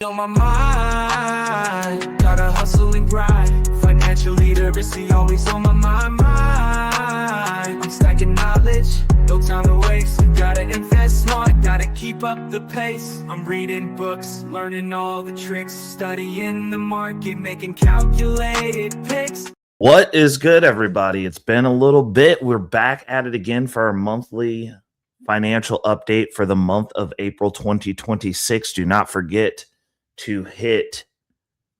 On my mind, gotta hustle and grind. Financial literacy always on my mind. I'm stacking knowledge, no time to waste. Gotta invest smart, gotta keep up the pace. I'm reading books, learning all the tricks, studying the market, making calculated picks. What is good, everybody? It's been a little bit. We're back at it again for our monthly financial update for the month of April 2026. Do not forget to hit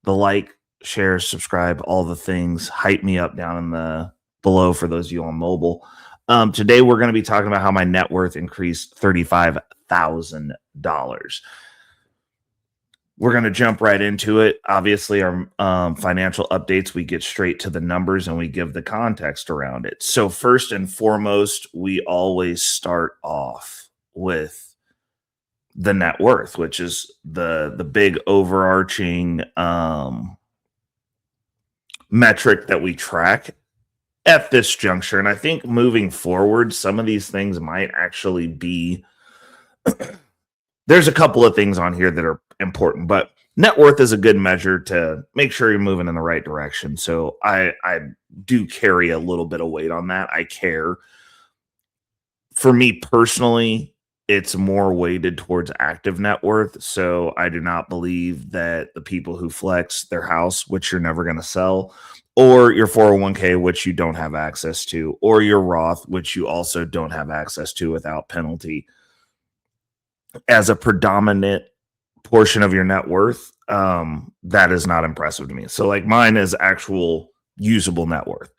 the like, share, subscribe, all the things. Hype me up down in the below for those of you on mobile. Today we're going to be talking about how my net worth increased $35,000. We're going to jump right into it. Obviously, our financial updates, we get straight to the numbers and we give the context around it. So first and foremost, we always start off with the net worth, which is the big overarching metric that we track at this juncture. And I think moving forward, some of these things might actually be there's a couple of things on here that are important, but net worth is a good measure to make sure you're moving in the right direction. So I do carry a little bit of weight on that. I care. For me personally, it's more weighted towards active net worth. So I do not believe that the people who flex their house, which you're never going to sell, or your 401k, which you don't have access to, or your Roth, which you also don't have access to without penalty, as a predominant portion of your net worth, that is not impressive to me. So like mine is actual usable net worth.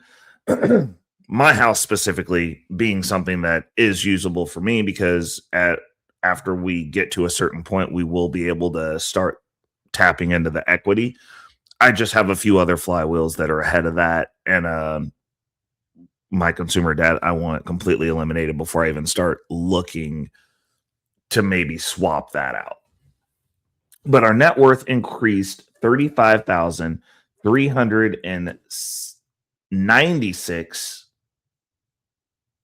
My house specifically being something that is usable for me because after we get to a certain point, we will be able to start tapping into the equity. I just have a few other flywheels that are ahead of that. And my consumer debt, I want completely eliminated before I even start looking to maybe swap that out. But our net worth increased $35,396.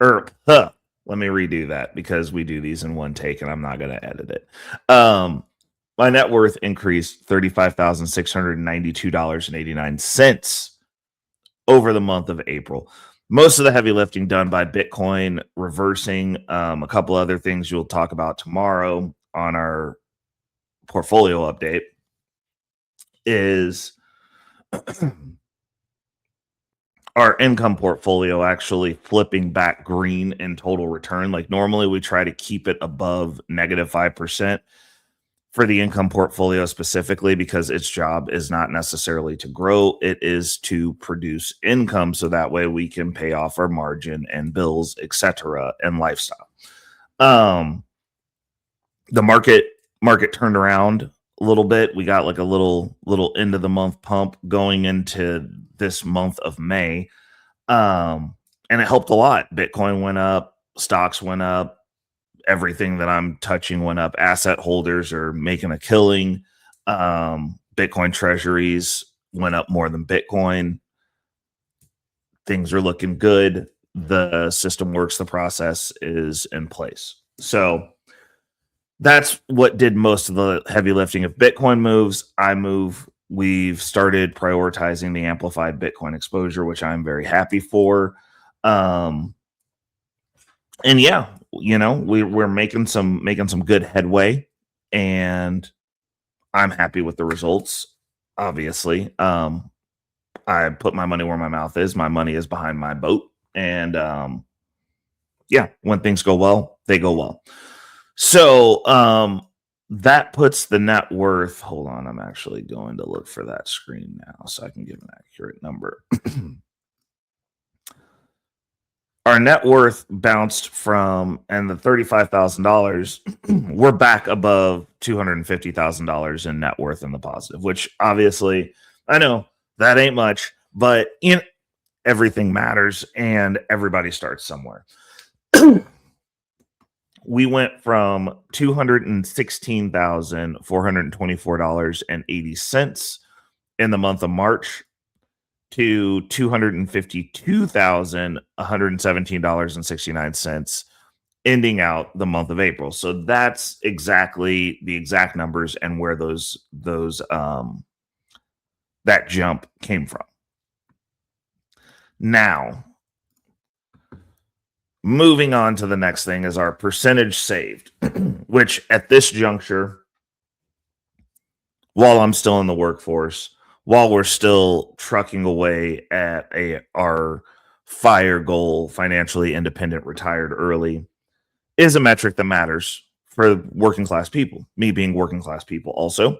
Let me redo that because we do these in one take and I'm not going to edit it. My net worth increased $35,692.89 over the month of April. Most of the heavy lifting done by Bitcoin, reversing a couple other things you'll talk about tomorrow on our portfolio update is our income portfolio actually flipping back green in total return. Like normally we try to keep it above -5% for the income portfolio specifically because its job is not necessarily to grow. It is to produce income. So that way we can pay off our margin and bills, etc. and lifestyle. The market turned around a little bit. We got like a little end of the month pump going into this month of May. And it helped a lot. Bitcoin went up, stocks went up, everything that I'm touching went up. Asset holders are making a killing. Bitcoin treasuries went up more than Bitcoin. Things are looking good. The system works, the process is in place. So that's what did most of the heavy lifting. If Bitcoin moves, I move. We've started prioritizing the amplified Bitcoin exposure, which I'm very happy for. And yeah, you know, we're making some good headway, and I'm happy with the results. Obviously, I put my money where my mouth is. My money is behind my boat, and yeah, when things go well, they go well. So that puts the net worth. Hold on, I'm actually going to look for that screen now so I can give an accurate number. Our net worth bounced from, and the $35,000, we're back above $250,000 in net worth in the positive, which obviously I know that ain't much, but everything matters and everybody starts somewhere. We went from $216,424.80 in the month of March to $252,117.69 ending out the month of April. So that's exactly the exact numbers and where that jump came from. Now, moving on to the next thing is our percentage saved, which at this juncture, while I'm still in the workforce, while we're still trucking away at our FIRE goal, financially independent, retired early, is a metric that matters for working class people. Me being working class people also,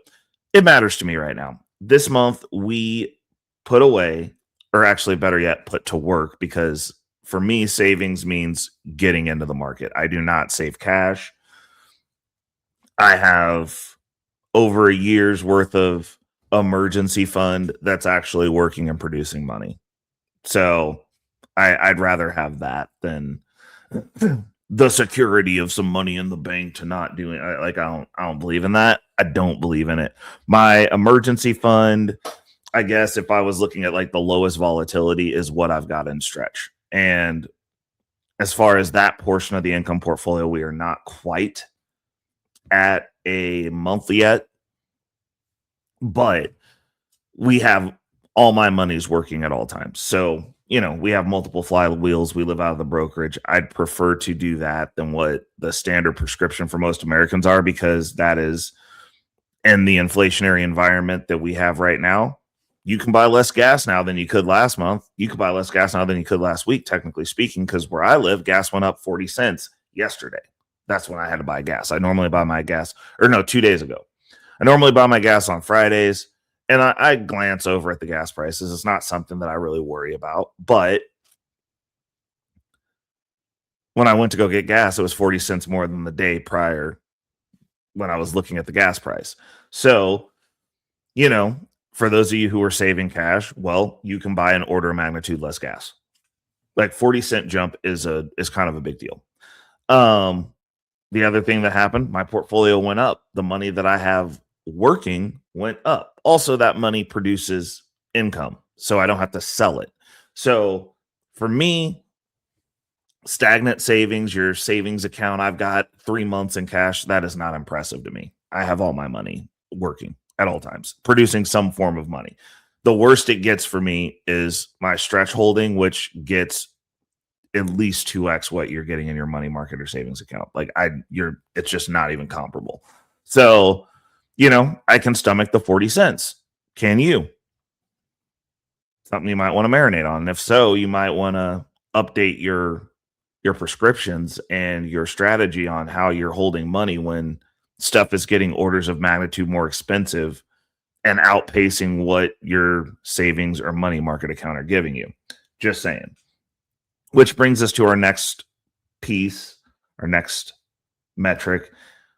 it matters to me right now. This month we put away, or actually better yet, put to work, because for me, savings means getting into the market. I do not save cash. I have over a year's worth of emergency fund that's actually working and producing money. So I'd rather have that than the security of some money in the bank to not doing. I don't believe in that. I don't believe in it. My emergency fund, I guess if I was looking at like the lowest volatility, is what I've got in Stretch. And as far as that portion of the income portfolio, we are not quite at a month yet, but we have all my money's working at all times. So, we have multiple flywheels. We live out of the brokerage. I'd prefer to do that than what the standard prescription for most Americans are, because that is, in the inflationary environment that we have right now, you can buy less gas now than you could last month. You could buy less gas now than you could last week, technically speaking, because where I live, gas went up 40 cents yesterday. That's when I had to buy gas. I normally buy my gas, 2 days ago. I normally buy my gas on Fridays, and I glance over at the gas prices. It's not something that I really worry about. But when I went to go get gas, it was 40 cents more than the day prior when I was looking at the gas price. So, for those of you who are saving cash, well, you can buy an order of magnitude less gas. Like 40-cent jump is kind of a big deal. The other thing that happened, my portfolio went up. The money that I have working went up. Also, that money produces income, so I don't have to sell it. So for me, stagnant savings, your savings account, I've got 3 months in cash. That is not impressive to me. I have all my money working at all times, producing some form of money. The worst it gets for me is my Stretch holding, which gets at least 2x what you're getting in your money market or savings account. It's just not even comparable. So, I can stomach the 40 cents. Can you? Something you might want to marinate on. And if so, you might want to update your prescriptions and your strategy on how you're holding money when stuff is getting orders of magnitude more expensive and outpacing what your savings or money market account are giving you. Just saying. Which brings us to our next piece, our next metric,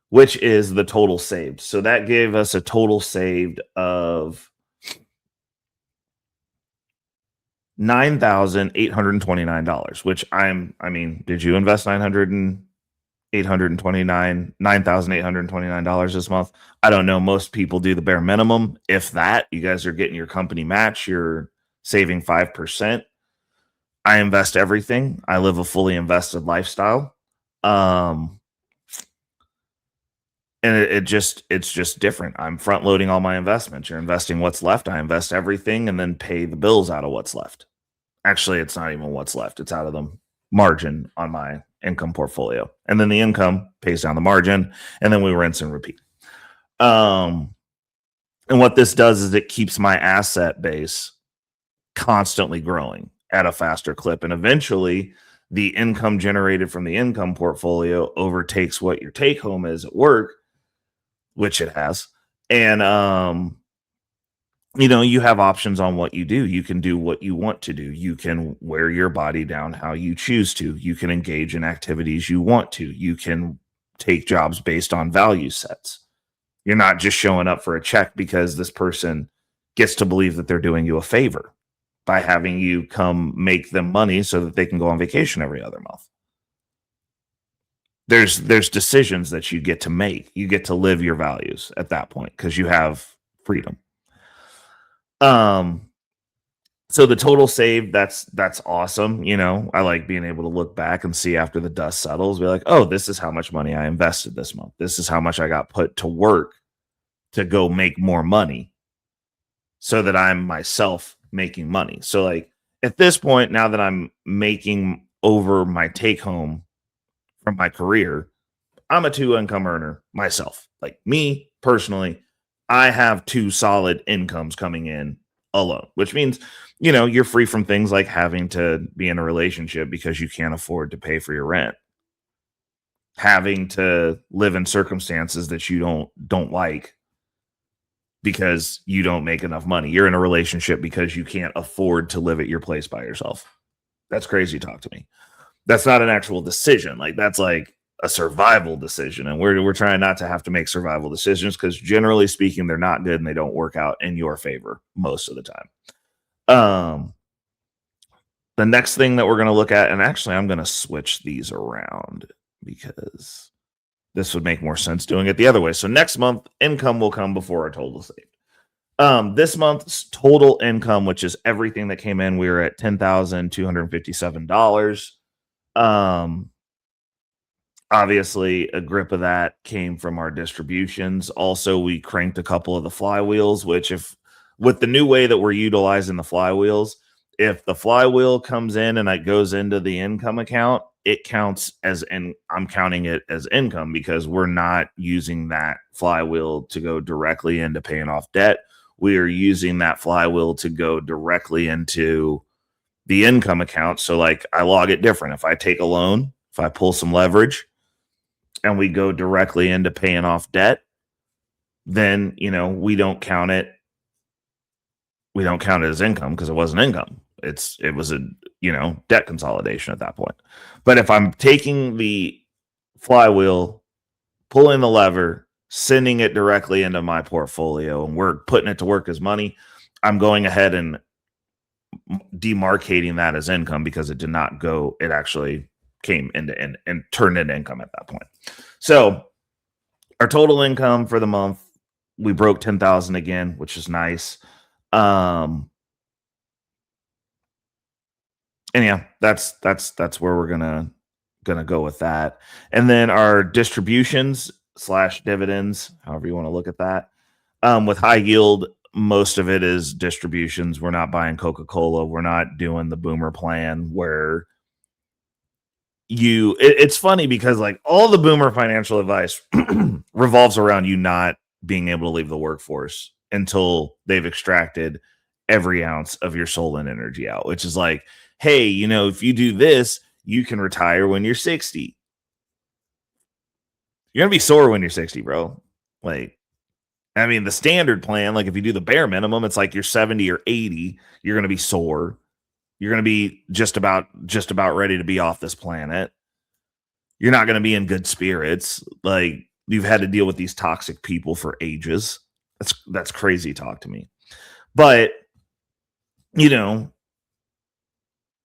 which is the total saved. So that gave us a total saved of $9,829, which did you invest $9,829 this month? I don't know. Most people do the bare minimum. If that, you guys are getting your company match, you're saving 5%. I invest everything. I live a fully invested lifestyle. And it's just different. I'm front loading all my investments. You're investing what's left. I invest everything and then pay the bills out of what's left. Actually, it's not even what's left. It's out of the margin on my income portfolio. And then the income pays down the margin, and then we rinse and repeat. And what this does is it keeps my asset base constantly growing at a faster clip. And eventually the income generated from the income portfolio overtakes what your take home is at work, which it has. And, you have options on what you do. You can do what you want to do. You can wear your body down how you choose to. You can engage in activities you want to. You can take jobs based on value sets. You're not just showing up for a check because this person gets to believe that they're doing you a favor by having you come make them money so that they can go on vacation every other month. There's decisions that you get to make. You get to live your values at that point because you have freedom. So the total save, that's awesome. You know, I like being able to look back and see after the dust settles, be like, oh, this is how much money I invested this month. This is how much I got put to work to go make more money so that I'm myself making money. So like at this point, now that I'm making over my take home from my career, I'm a 2 income earner myself. Like me personally, I have 2 solid incomes coming in alone, which means, you know, you're free from things like having to be in a relationship because you can't afford to pay for your rent, having to live in circumstances that you don't like because you don't make enough money. You're in a relationship because you can't afford to live at your place by yourself. That's crazy talk to me. That's not an actual decision. Like that's like a survival decision. And we're trying not to have to make survival decisions because generally speaking, they're not good and they don't work out in your favor most of the time. The next thing that we're going to look at, and actually I'm going to switch these around because this would make more sense doing it the other way. So next month, income will come before our total saved. This month's total income, which is everything that came in, we were at $10,257. Obviously, a grip of that came from our distributions. Also, we cranked a couple of the flywheels, which if with the new way that we're utilizing the flywheels, if the flywheel comes in and it goes into the income account, it counts as, and I'm counting it as income because we're not using that flywheel to go directly into paying off debt. We are using that flywheel to go directly into the income account. So like I log it different. If I take a loan, if I pull some leverage and we go directly into paying off debt, then, you know, we don't count it as income because it wasn't income. It was a, you know, debt consolidation at that point. But if I'm taking the flywheel, pulling the lever, sending it directly into my portfolio, and we're putting it to work as money, I'm going ahead and demarcating that as income because it did not go, it actually came into and turned into income at that point. So our total income for the month, we broke 10,000 again, which is nice. And yeah, that's where we're gonna go with that. And then our distributions / dividends, however you want to look at that. With high yield, most of it is distributions. We're not buying Coca-Cola. We're not doing the boomer plan where it's funny because like all the boomer financial advice revolves around you not being able to leave the workforce until they've extracted every ounce of your soul and energy out, which is like, hey, you know, if you do this, you can retire when you're 60. You're going to be sore when you're 60, bro. Like, I mean, the standard plan, like if you do the bare minimum, it's like you're 70 or 80, you're going to be sore. You're going to be just about ready to be off this planet. You're not going to be in good spirits. Like you've had to deal with these toxic people for ages. That's crazy talk to me. But, you know,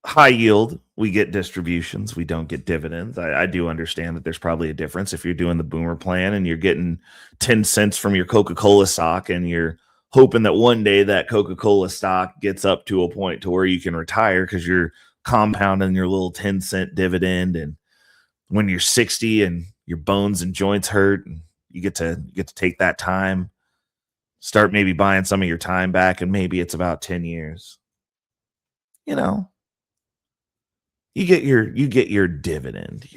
high yield, we get distributions. We don't get dividends. I do understand that there's probably a difference if you're doing the boomer plan and you're getting 10 cents from your Coca-Cola stock and you're hoping that one day that Coca-Cola stock gets up to a point to where you can retire because you're compounding your little 10-cent dividend. And when you're 60 and your bones and joints hurt, and you get to take that time, start maybe buying some of your time back, and maybe it's about 10 years. You know, you get your dividend,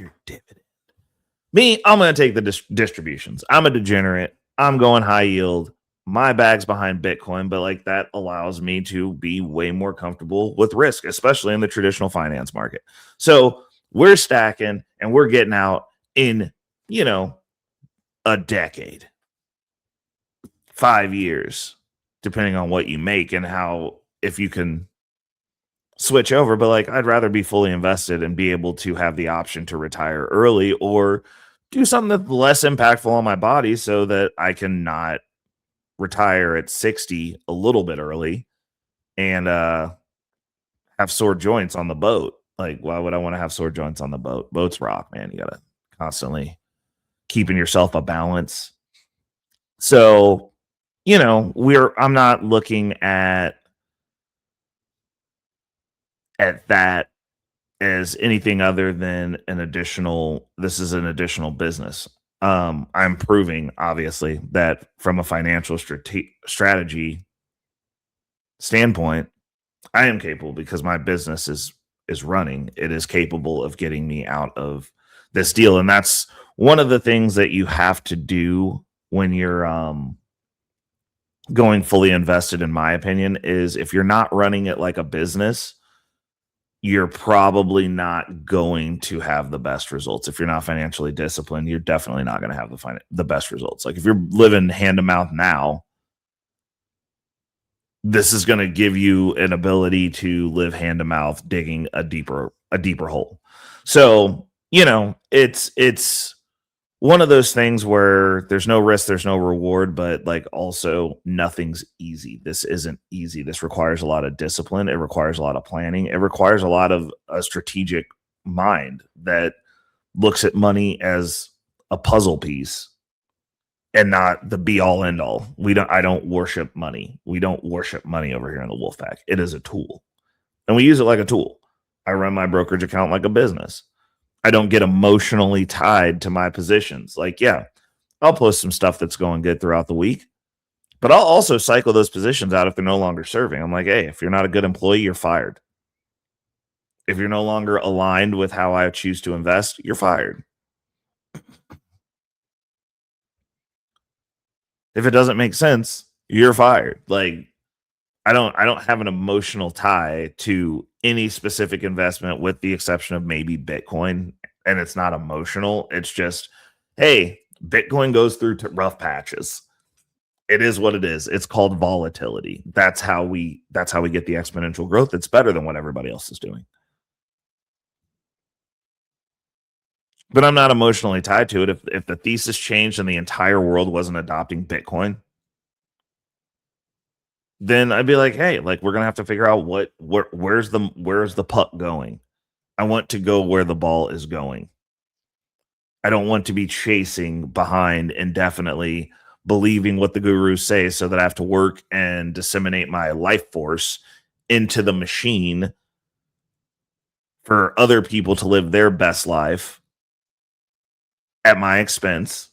Me, I'm going to take the distributions. I'm a degenerate. I'm going high yield. My bag's behind Bitcoin, but like that allows me to be way more comfortable with risk, especially in the traditional finance market. So we're stacking and we're getting out in, you know, a decade, 5 years, depending on what you make and how, if you can switch over. But like, I'd rather be fully invested and be able to have the option to retire early or do something that's less impactful on my body so that I can not retire at 60 a little bit early and have sore joints on the boat. Like, why would I want to have sore joints on the boat? Boats rock, man. You gotta constantly keeping yourself a balance. So, you know, I'm not looking at at that as anything other than this is an additional business. I'm proving, obviously, that from a financial strategy standpoint, I am capable because my business is running. It is capable of getting me out of this deal. And that's one of the things that you have to do when you're going fully invested, in my opinion, is if you're not running it like a business, you're probably not going to have the best results. If you're not financially disciplined, you're definitely not going to have the best results. Like if you're living hand to mouth now, this is going to give you an ability to live hand to mouth, digging a deeper hole. So, it's one of those things where there's no risk, there's no reward, but like also nothing's easy. This isn't easy. This requires a lot of discipline. It requires a lot of planning. It requires a lot of a strategic mind that looks at money as a puzzle piece and not the be all end all. I don't worship money. We don't worship money over here in the Wolfpack. It is a tool and we use it like a tool. I run my brokerage account like a business. I don't get emotionally tied to my positions. Like, yeah, I'll post some stuff that's going good throughout the week, but I'll also cycle those positions out if they're no longer serving. I'm like, hey, if you're not a good employee, you're fired. If you're no longer aligned with how I choose to invest, you're fired. If it doesn't make sense, you're fired. Like, I don't have an emotional tie to any specific investment with the exception of maybe Bitcoin. And it's not emotional. It's just, hey, Bitcoin goes through rough patches. It is what it is. It's called volatility. That's how we get the exponential growth. It's better than what everybody else is doing. But I'm not emotionally tied to it. If the thesis changed and the entire world wasn't adopting Bitcoin, then I'd be like, hey, like we're gonna have to figure out where's the puck going. I want to go where the ball is going. I don't want to be chasing behind indefinitely, believing what the gurus say, so that I have to work and disseminate my life force into the machine for other people to live their best life at my expense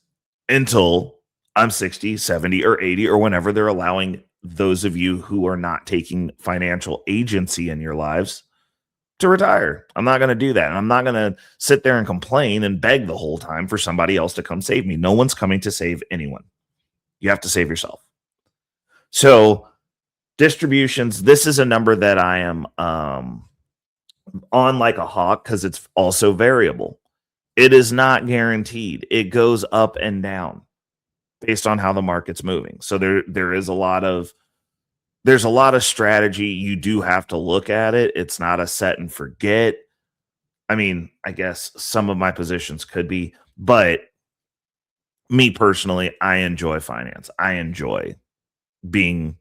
until I'm 60, 70, or 80, or whenever they're allowing those of you who are not taking financial agency in your lives to retire. I'm not going to do that. And I'm not going to sit there and complain and beg the whole time for somebody else to come save me. No one's coming to save anyone. You have to save yourself. So distributions, this is a number that I am on like a hawk because it's also variable. It is not guaranteed. It goes up and down based on how the market's moving. So there's a lot of strategy. You do have to look at it. It's not a set and forget. I mean, I guess some of my positions could be, but me personally, I enjoy finance. I enjoy being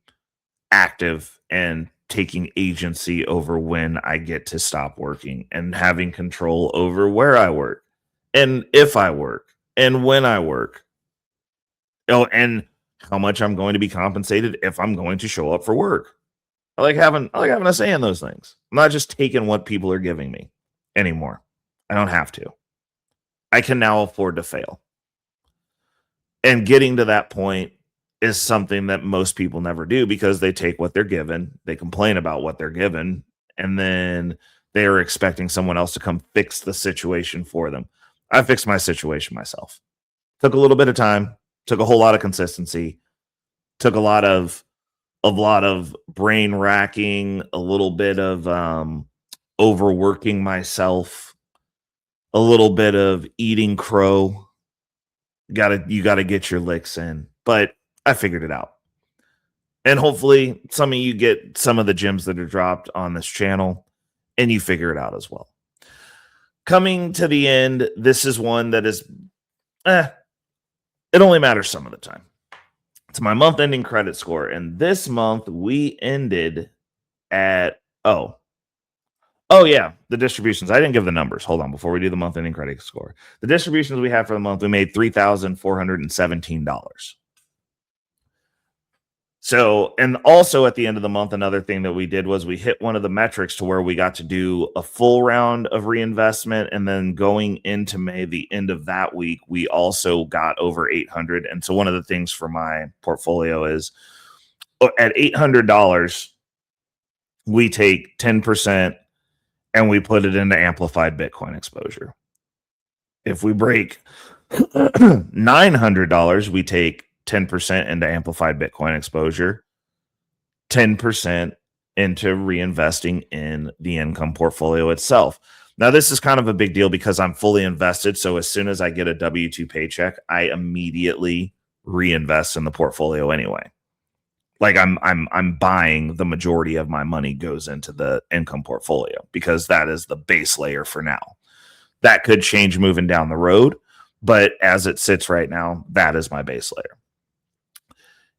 active and taking agency over when I get to stop working and having control over where I work and if I work and when I work. Oh, and how much I'm going to be compensated if I'm going to show up for work. I like having a say in those things. I'm not just taking what people are giving me anymore. I don't have to. I can now afford to fail. And getting to that point is something that most people never do because they take what they're given, they complain about what they're given, and then they are expecting someone else to come fix the situation for them. I fixed my situation myself. Took a little bit of time. Took a whole lot of consistency, took a lot of brain racking, a little bit of overworking myself, a little bit of eating crow. You gotta get your licks in, but I figured it out. And hopefully some of you get some of the gems that are dropped on this channel and you figure it out as well. Coming to the end, this is one that is it only matters some of the time. It's my month ending credit score. And this month we ended at, oh yeah, the distributions. I didn't give the numbers. Hold on, before we do the month ending credit score. The distributions we had for the month, we made $3,417. So, and also at the end of the month, another thing that we did was we hit one of the metrics to where we got to do a full round of reinvestment. And then going into May, the end of that week, we also got over 800. And so one of the things for my portfolio is at $800, we take 10% and we put it into amplified Bitcoin exposure. If we break $900, we take 10% into amplified Bitcoin exposure, 10% into reinvesting in the income portfolio itself. Now, this is kind of a big deal because I'm fully invested. So as soon as I get a W-2 paycheck, I immediately reinvest in the portfolio anyway. Like I'm buying, the majority of my money goes into the income portfolio because that is the base layer for now. That could change moving down the road, but as it sits right now, that is my base layer.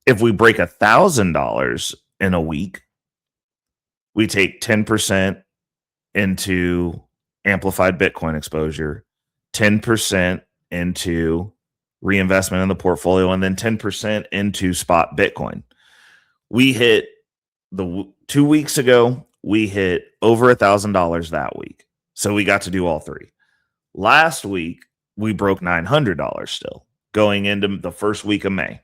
If we break $1,000 in a week, we take 10% into amplified Bitcoin exposure, 10% into reinvestment in the portfolio, and then 10% into spot Bitcoin. We hit 2 weeks ago, we hit over $1,000 that week. So we got to do all three. Last week, we broke $900 still going into the first week of May.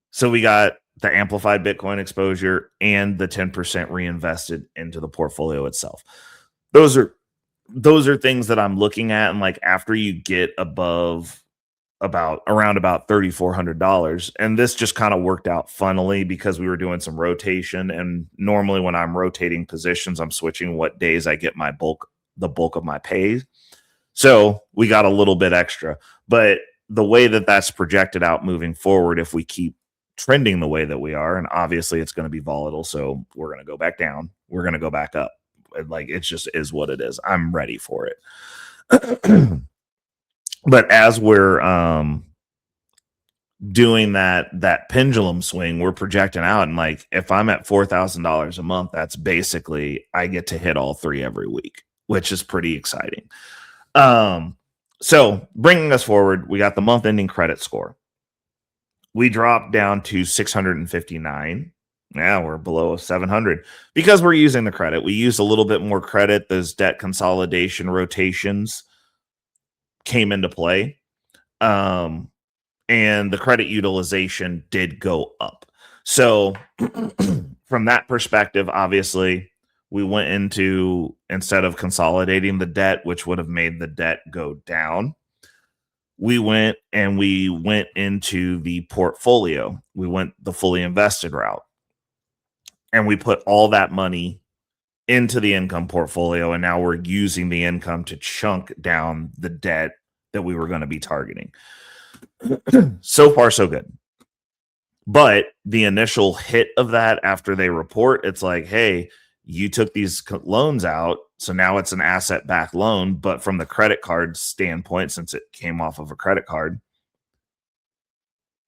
So we got the amplified Bitcoin exposure and the 10% reinvested into the portfolio itself. Those are things that I'm looking at. And like after you get above around about $3,400, and this just kind of worked out funnily because we were doing some rotation. And normally when I'm rotating positions, I'm switching what days I get the bulk of my pay. So we got a little bit extra, but the way that that's projected out moving forward, if we keep trending the way that we are, and obviously it's going to be volatile, so we're going to go back down, we're going to go back up. Like it just is what it is. I'm ready for it. But as we're doing that pendulum swing, we're projecting out, and like if I'm at $4,000 a month, that's basically I get to hit all three every week, which is pretty exciting. So bringing us forward, we got the month ending credit score. We dropped down to 659. Now we're below 700 because we're using the credit. We used a little bit more credit. Those debt consolidation rotations came into play. And the credit utilization did go up. So from that perspective, obviously, we went into, instead of consolidating the debt, which would have made the debt go down, we went into the portfolio. We went the fully invested route. And we put all that money into the income portfolio. And now we're using the income to chunk down the debt that we were going to be targeting. So far, so good. But the initial hit of that after they report, it's like, hey, you took these loans out, so now it's an asset-backed loan. But from the credit card standpoint, since it came off of a credit card,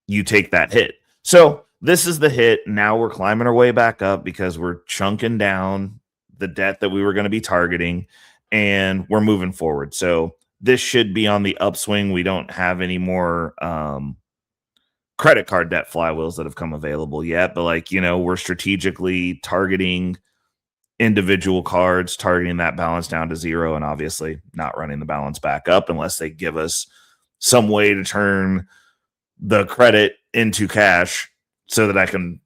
you take that hit. So this is the hit. Now we're climbing our way back up because we're chunking down the debt that we were going to be targeting, and we're moving forward. So this should be on the upswing. We don't have any more credit card debt flywheels that have come available yet, but like, we're strategically targeting individual cards, targeting that balance down to zero, and obviously not running the balance back up unless they give us some way to turn the credit into cash so that I can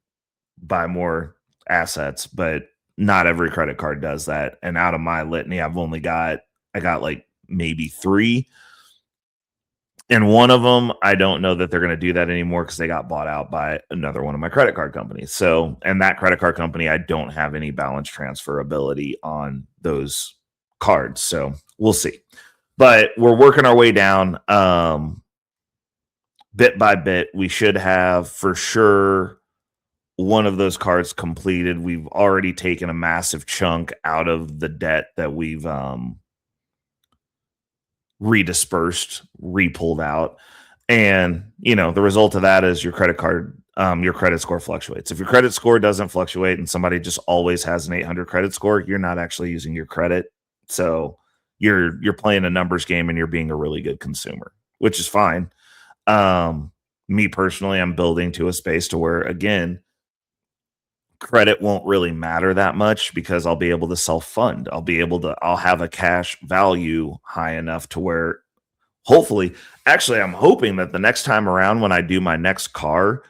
buy more assets. But not every credit card does that. And out of my litany, I got like maybe 3. And one of them, I don't know that they're going to do that anymore because they got bought out by another one of my credit card companies. So, and that credit card company, I don't have any balance transferability on those cards. So we'll see. But we're working our way down bit by bit. We should have for sure one of those cards completed. We've already taken a massive chunk out of the debt that we've redispersed, re-pulled out. And, the result of that is your credit score fluctuates. If your credit score doesn't fluctuate and somebody just always has an 800 credit score, you're not actually using your credit. So you're playing a numbers game and you're being a really good consumer, which is fine. me personally, I'm building to a space to where, again, credit won't really matter that much because I'll be able to self-fund. I'll have a cash value high enough to where hopefully, actually, I'm hoping that the next time around when I do my next car,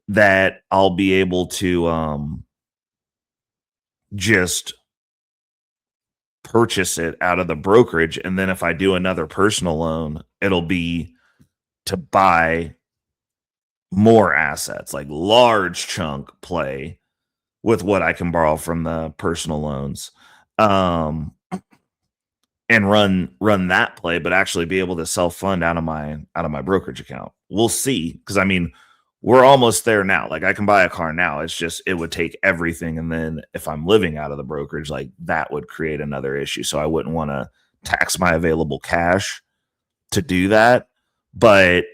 that I'll be able to just purchase it out of the brokerage. And then if I do another personal loan, it'll be to buy more assets, like large chunk play with what I can borrow from the personal loans. And run that play, but actually be able to self-fund out of my brokerage account. We'll see. Because I mean, we're almost there now. Like I can buy a car now. It's just it would take everything. And then if I'm living out of the brokerage, like that would create another issue. So I wouldn't want to tax my available cash to do that. But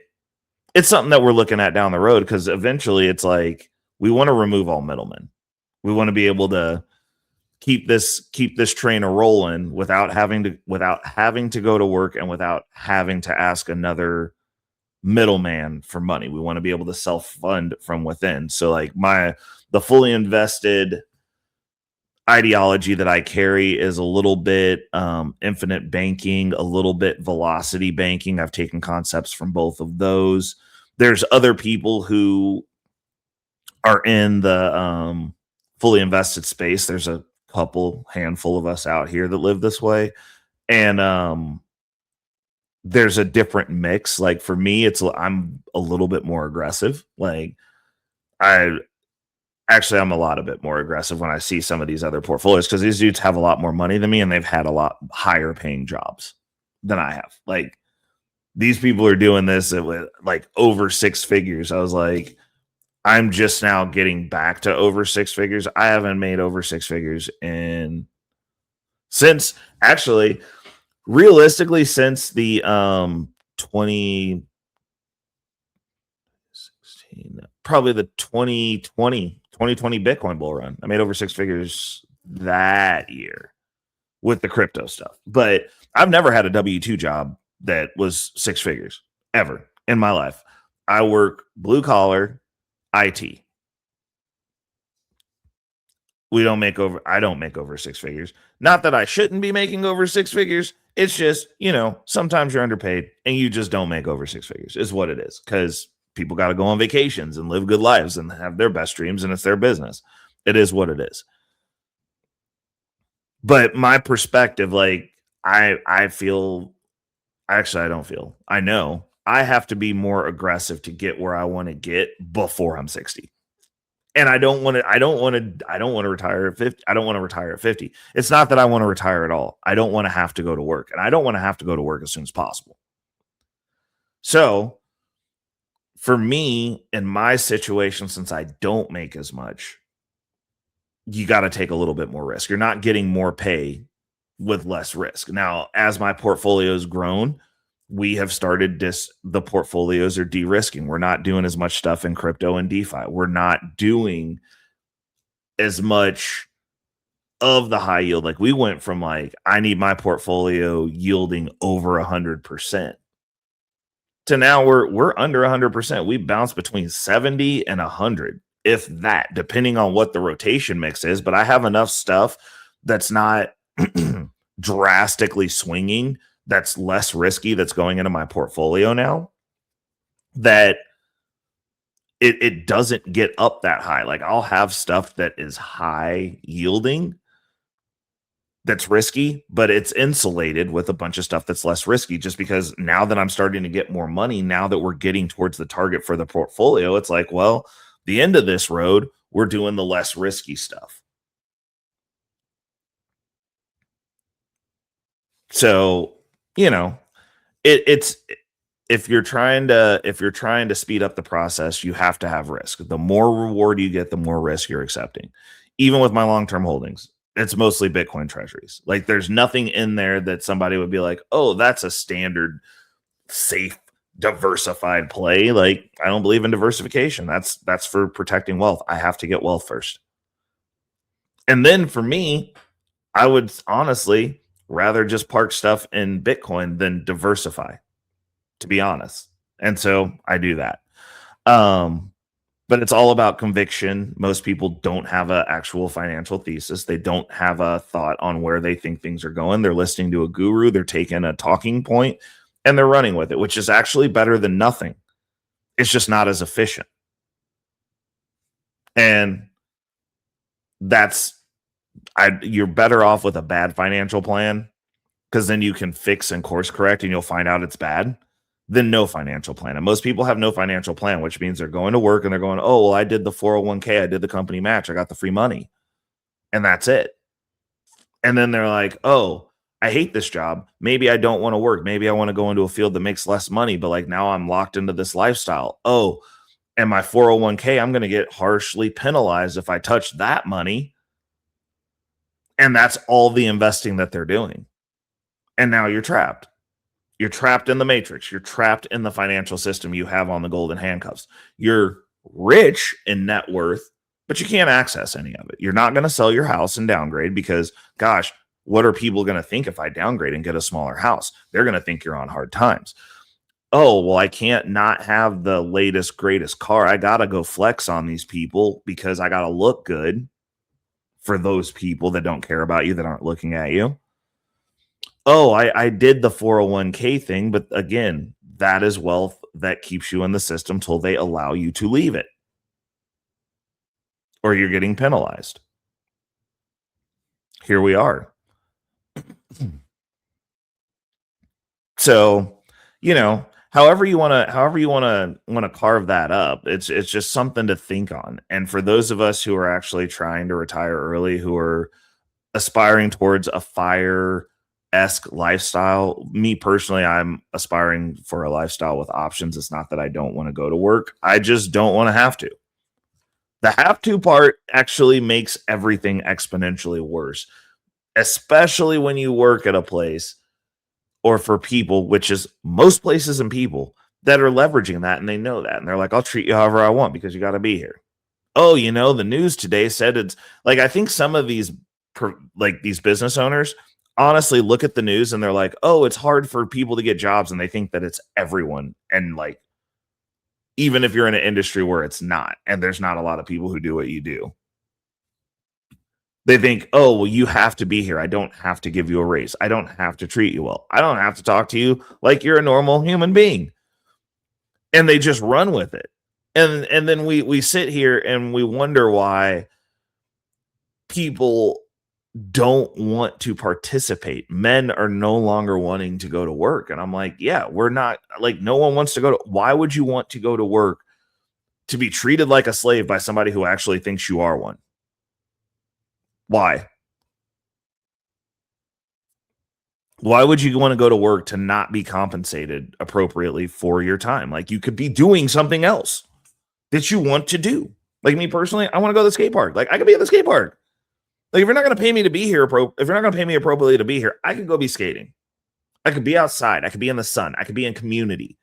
it's something that we're looking at down the road because eventually it's like we want to remove all middlemen. We want to be able to keep this train a rolling without having to go to work and without having to ask another middleman for money. We want to be able to self-fund from within. So like the fully invested ideology that I carry is a little bit infinite banking, a little bit velocity banking. I've taken concepts from both of those. There's other people who are in the fully invested space. There's a handful of us out here that live this way. And there's a different mix. Like for me, I'm a little bit more aggressive. Like I'm a lot a bit more aggressive when I see some of these other portfolios because these dudes have a lot more money than me and they've had a lot higher paying jobs than I have. Like these people are doing this with like over 6 figures. I was like, I'm just now getting back to over 6 figures. I haven't made over 6 figures since realistically since the 2016, probably the 2020 Bitcoin bull run. I made over 6 figures that year with the crypto stuff. But I've never had a W-2 job that was 6 figures ever in my life. I work blue collar IT. I don't make over 6 figures. Not that I shouldn't be making over 6 figures. It's just, sometimes you're underpaid and you just don't make over 6 figures is what it is. Because people got to go on vacations and live good lives and have their best dreams and it's their business. It is what it is. But my perspective, like I know I have to be more aggressive to get where I want to get before I'm 60. And I don't want to retire at 50. I don't want to retire at 50. It's not that I want to retire at all. I don't want to have to go to work. And I don't want to have to go to work as soon as possible. So for me, in my situation, since I don't make as much, you got to take a little bit more risk. You're not getting more pay with less risk. Now, as my portfolio has grown, we have started the portfolios are de-risking. We're not doing as much stuff in crypto and DeFi. We're not doing as much of the high yield. Like we went from like, I need my portfolio yielding over 100% to now we're under 100%. We bounce between 70 and 100, if that, depending on what the rotation mix is. But I have enough stuff that's not drastically swinging, that's less risky, that's going into my portfolio now, that it doesn't get up that high. Like I'll have stuff that is high yielding that's risky, but it's insulated with a bunch of stuff that's less risky, just because now that I'm starting to get more money, now that we're getting towards the target for the portfolio, it's like, well, the end of this road, we're doing the less risky stuff. So, it's if you're trying to speed up the process, you have to have risk. The more reward you get, the more risk you're accepting. Even with my long-term holdings, it's mostly Bitcoin treasuries. Like there's nothing in there that somebody would be like, oh, that's a standard, safe, diversified play. Like I don't believe in diversification. That's for protecting wealth. I have to get wealth first. And then for me, I would honestly rather just park stuff in Bitcoin than diversify, to be honest. And so I do that. But it's all about conviction. Most people don't have an actual financial thesis. They don't have a thought on where they think things are going. They're listening to a guru. They're taking a talking point and they're running with it, which is actually better than nothing. It's just not as efficient. And you're better off with a bad financial plan, because then you can fix and course correct and you'll find out it's bad, than no financial plan. And most people have no financial plan, which means they're going to work and they're going, oh, well, I did the 401k, I did the company match, I got the free money. And that's it. And then they're like, oh, I hate this job. Maybe I don't want to work. Maybe I want to go into a field that makes less money, but like now I'm locked into this lifestyle. Oh, and my 401k, I'm going to get harshly penalized if I touch that money. And that's all the investing that they're doing. And now you're trapped. You're trapped in the matrix. You're trapped in the financial system you have on the golden handcuffs. You're rich in net worth, but you can't access any of it. You're not going to sell your house and downgrade because, gosh, what are people going to think if I downgrade and get a smaller house? They're going to think you're on hard times. Oh, well, I can't not have the latest, greatest car. I got to go flex on these people because I got to look good for those people that don't care about you, that aren't looking at you. Oh, I did the 401k thing, but again, that is wealth that keeps you in the system till they allow you to leave it, or you're getting penalized. Here we are. So, however you want to carve that up, it's just something to think on. And for those of us who are actually trying to retire early, who are aspiring towards a FIRE-esque lifestyle, me personally, I'm aspiring for a lifestyle with options. It's not that I don't want to go to work. I just don't want to have to. The have to part actually makes everything exponentially worse, especially when you work at a place or for people, which is most places and people that are leveraging that, and they know that. And they're like, I'll treat you however I want because you got to be here. Oh, the news today said it's like, I think some of these business owners honestly look at the news and they're like, oh, it's hard for people to get jobs. And they think that it's everyone. And like, even if you're in an industry where it's not, and there's not a lot of people who do what you do, they think, oh, well, you have to be here. I don't have to give you a raise. I don't have to treat you well. I don't have to talk to you like you're a normal human being. And they just run with it. And then we sit here and we wonder why people don't want to participate. Men are no longer wanting to go to work. And I'm like, yeah, we're not, like, no one wants to go to, why would you want to go to work to be treated like a slave by somebody who actually thinks you are one? Why? Why would you want to go to work to not be compensated appropriately for your time? Like, you could be doing something else that you want to do. Like me personally, I want to go to the skate park. Like, I could be at the skate park. Like, if you're not going to pay me to be here, if you're not going to pay me appropriately to be here, I could go be skating. I could be outside. I could be in the sun. I could be in community.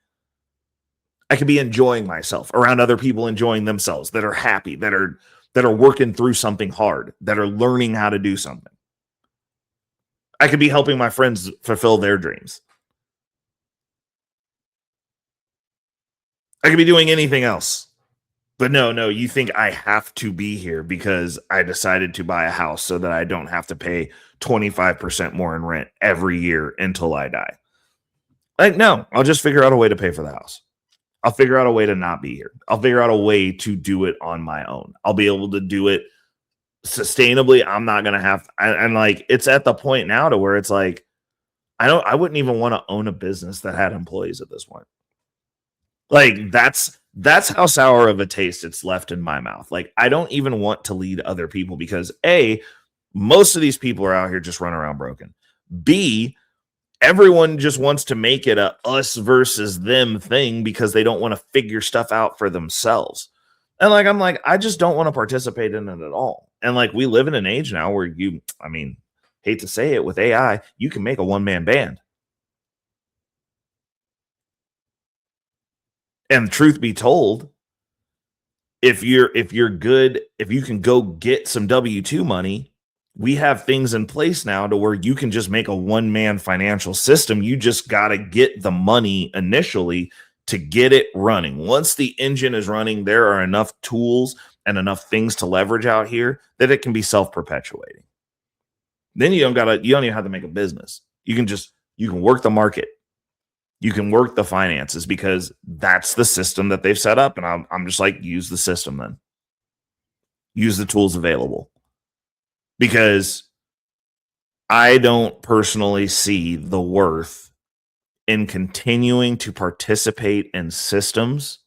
I could be enjoying myself around other people enjoying themselves, that are happy, that are working through something hard, that are learning how to do something. I could be helping my friends fulfill their dreams. I could be doing anything else. But no, you think I have to be here because I decided to buy a house so that I don't have to pay 25% more in rent every year until I die. Like, no, I'll just figure out a way to pay for the house. I'll figure out a way to not be here. I'll figure out a way to do it on my own. I'll be able to do it sustainably. I'm not going to have, and like, it's at the point now to where it's like, I wouldn't even want to own a business that had employees at this point. Like, that's how sour of a taste it's left in my mouth. Like, I don't even want to lead other people because A, most of these people are out here just running around broken. B, everyone just wants to make it a us versus them thing because they don't want to figure stuff out for themselves. And like, I'm like, I just don't want to participate in it at all. And like, we live in an age now where hate to say it, with AI, you can make a one-man band. And truth be told, if you're good, if you can go get some W-2 money, we have things in place now to where you can just make a one-man financial system. You just got to get the money initially to get it running. Once the engine is running, there are enough tools and enough things to leverage out here that it can be self-perpetuating. Then you don't even have to make a business. You can work the market. You can work the finances because that's the system that they've set up. And I'm just like, use the system then. Use the tools available. Because I don't personally see the worth in continuing to participate in systems,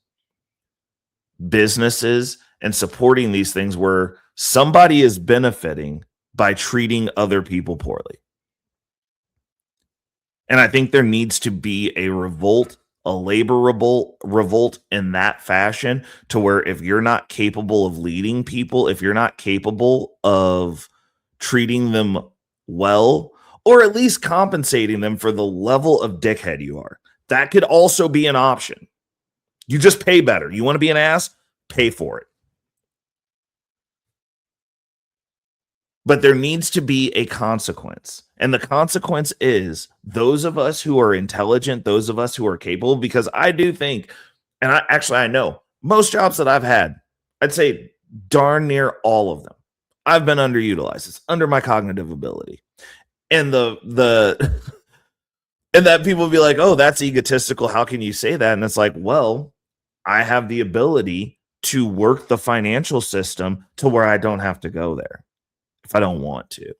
businesses, and supporting these things where somebody is benefiting by treating other people poorly. And I think there needs to be a revolt, a laborable revolt in that fashion, to where if you're not capable of leading people, if you're not capable of treating them well, or at least compensating them for the level of dickhead you are, that could also be an option. You just pay better. You want to be an ass? Pay for it. But there needs to be a consequence. And the consequence is those of us who are intelligent, those of us who are capable, because I do think, and I know most jobs that I've had, I'd say darn near all of them, I've been underutilized. It's under my cognitive ability. And and that people be like, oh, that's egotistical. How can you say that? And it's like, well, I have the ability to work the financial system to where I don't have to go there if I don't want to.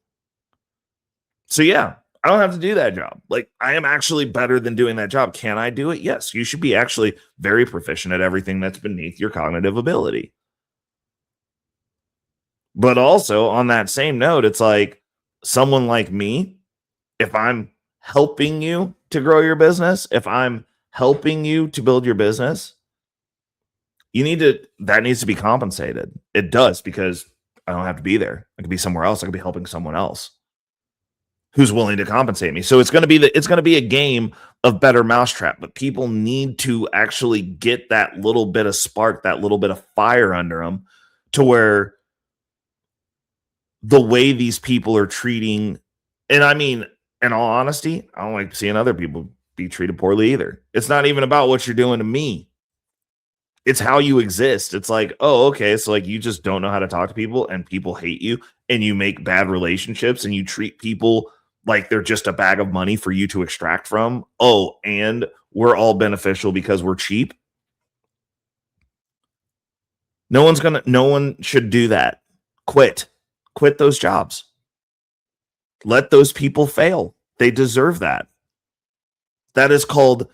So yeah, I don't have to do that job. Like, I am actually better than doing that job. Can I do it? Yes. You should be actually very proficient at everything that's beneath your cognitive ability. But also on that same note, it's like someone like me, if I'm helping you to grow your business, if I'm helping you to build your business, that needs to be compensated. It does, because I don't have to be there. I could be somewhere else. I could be helping someone else who's willing to compensate me. So it's going to be a game of better mousetrap, but people need to actually get that little bit of spark, that little bit of fire under them, to where the way these people are treating, and I mean, in all honesty, I don't like seeing other people be treated poorly either. It's not even about what you're doing to me. It's how you exist. It's like, oh, okay, so like you just don't know how to talk to people and people hate you and you make bad relationships and you treat people like they're just a bag of money for you to extract from. Oh, and we're all beneficial because we're cheap. No one should do that. Quit those jobs. Let those people fail. They deserve that. That is called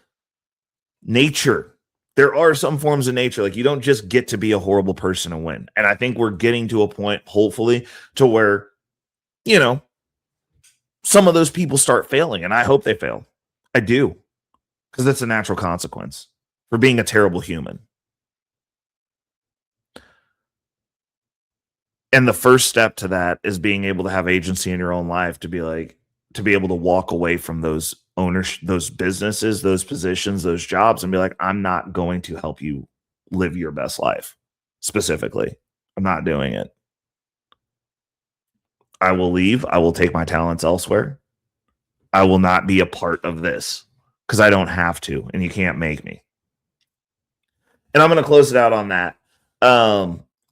nature. There are some forms of nature. Like, you don't just get to be a horrible person and win. And I think we're getting to a point, hopefully, to where, some of those people start failing. And I hope they fail. I do. Because that's a natural consequence for being a terrible human. And the first step to that is being able to have agency in your own life, to be able to walk away from those those businesses, those positions, those jobs, and be like, I'm not going to help you live your best life. Specifically, I'm not doing it. I will leave. I will take my talents elsewhere. I will not be a part of this because I don't have to, and you can't make me. And I'm going to close it out on that.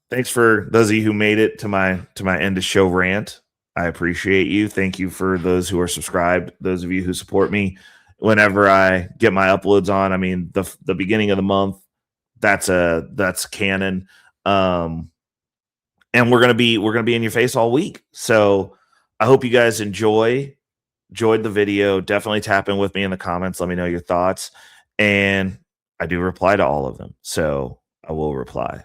Thanks for those of you who made it to my end of show rant. I appreciate you. Thank you for those who are subscribed, those of you who support me whenever I get my uploads on. I mean, the beginning of the month, that's canon. And we're gonna be in your face all week. So I hope you guys enjoyed the video. Definitely tap in with me in the comments. Let me know your thoughts. And I do reply to all of them. So I will reply.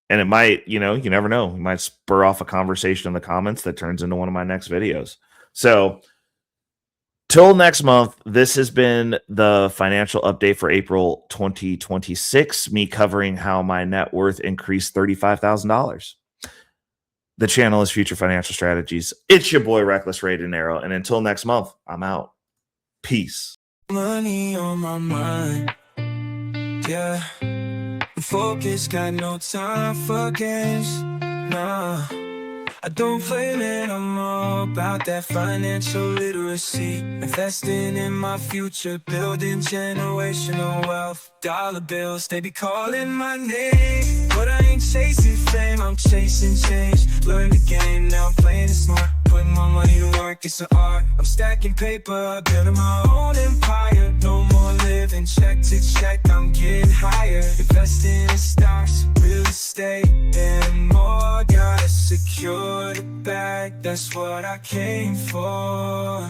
And it might, you never know. It might spur off a conversation in the comments that turns into one of my next videos. So till next month, this has been the financial update for April 2026, me covering how my net worth increased $35,000. The channel is Future Financial Strategies. It's your boy, Reckless Ray Dinero. And until next month, I'm out. Peace. Money on my mind. Yeah. Focus, got no time for games. Nah. I don't play, man, I'm all about that financial literacy. Investing in my future, building generational wealth. Dollar bills, they be calling my name, but I ain't chasing fame, I'm chasing change. Learn the game, now I'm playing it smart. Putting my money to work, it's an art. I'm stacking paper, building my own empire. No more living check to check, I'm getting higher. Investing in stocks, real estate, and more. Gotta secure the bag, that's what I came for.